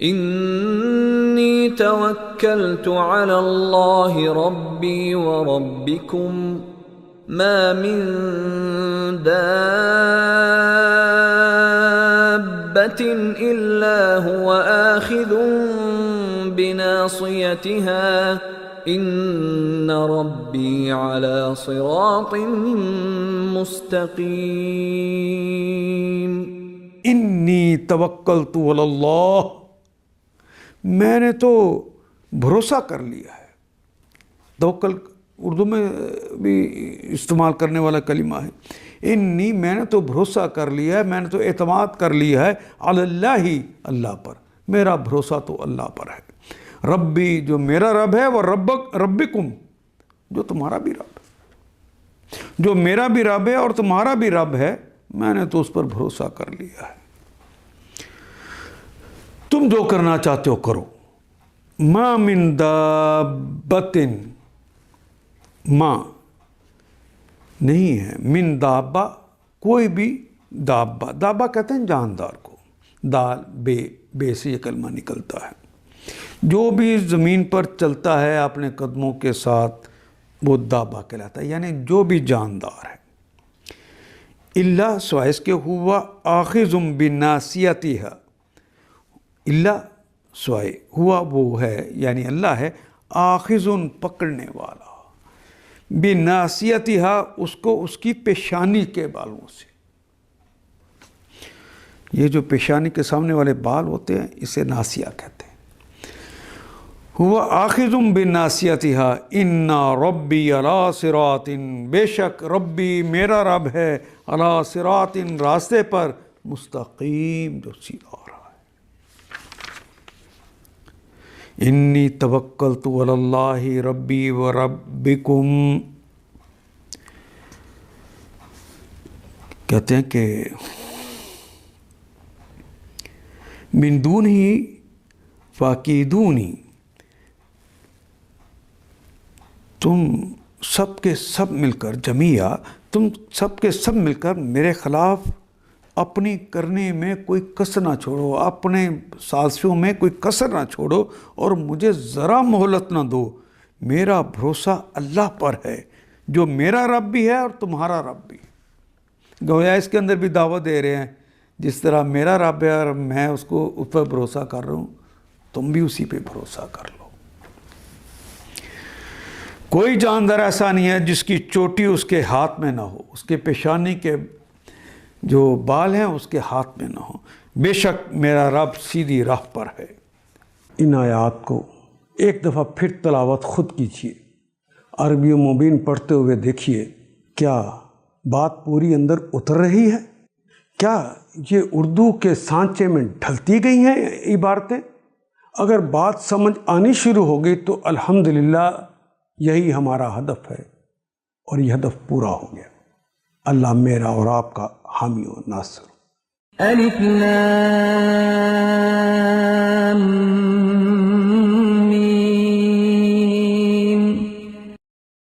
انی توکلت علی اللہ ربی وربکم ما من دابۃ الا هو آخذ بناصیتها ان ربی علی صراط مستقیم۔ انی توکلت علی اللہ، میں نے تو بھروسہ کر لیا ہے۔ توکل اردو میں بھی استعمال کرنے والا کلمہ ہے۔ انی، میں نے تو بھروسہ کر لیا ہے، میں نے تو اعتماد کر لیا ہے، علی اللہ، اللہ پر، میرا بھروسہ تو اللہ پر ہے۔ ربی، جو میرا رب ہے، وہ ربکم، جو تمہارا بھی رب ہے، جو میرا بھی رب ہے اور تمہارا بھی رب ہے، میں نے تو اس پر بھروسہ کر لیا ہے۔ تم جو کرنا چاہتے ہو کرو۔ ما من دابۃ، ما نہیں ہے، من دابہ، کوئی بھی دابہ، دابہ کہتے ہیں جاندار کو، دال بے سے یہ کلمہ نکلتا ہے، جو بھی زمین پر چلتا ہے اپنے قدموں کے ساتھ وہ دابہ کہلاتا ہے، یعنی جو بھی جاندار ہے۔ اللہ، سوائے اس کے، ہوا آخذ بناصیتها، اللہ سوائے، ہوا وہ ہے، یعنی اللہ ہے، آخذ پکڑنے والا، بناصیتها، اس کو اس کی پیشانی کے بالوں سے۔ یہ جو پیشانی کے سامنے والے بال ہوتے ہیں اسے ناسیہ کہتے ہیں۔ ہوا آخذ بناصیتها ان ربی علی صراط، بے شک ربی، میرا رب ہے، علی صراط، راستے پر، مستقیم، جو سیدھا رہا ہے۔ انی توکلت علی اللہ ربی وربکم، کہتے ہیں کہ من دونہ فاکیدونی، تم سب کے سب مل کر، جمیعہ، تم سب کے سب مل کر میرے خلاف اپنی کرنے میں کوئی کسر نہ چھوڑو، اپنے سازشوں میں کوئی کسر نہ چھوڑو، اور مجھے ذرا مہلت نہ دو۔ میرا بھروسہ اللہ پر ہے، جو میرا رب بھی ہے اور تمہارا رب بھی۔ گویا اس کے اندر بھی دعوت دے رہے ہیں، جس طرح میرا رب ہے اور میں اس پر بھروسہ کر رہا ہوں، تم بھی اسی پہ بھروسہ کر لو۔ کوئی جاندار ایسا نہیں ہے جس کی چوٹی اس کے ہاتھ میں نہ ہو، اس کے پیشانی کے جو بال ہیں اس کے ہاتھ میں نہ ہو، بے شک میرا رب سیدھی راہ پر ہے۔ ان آیات کو ایک دفعہ پھر تلاوت خود کیجیے، عربی مبین پڑھتے ہوئے دیکھیے، کیا بات پوری اندر اتر رہی ہے؟ کیا یہ اردو کے سانچے میں ڈھلتی گئی ہیں عبارتیں؟ اگر بات سمجھ آنی شروع ہو گئی تو الحمدللہ یہی ہمارا ہدف ہے، اور یہ ہدف پورا ہو گیا۔ اللہ میرا اور آپ کا حامی و ناصر۔ الف لام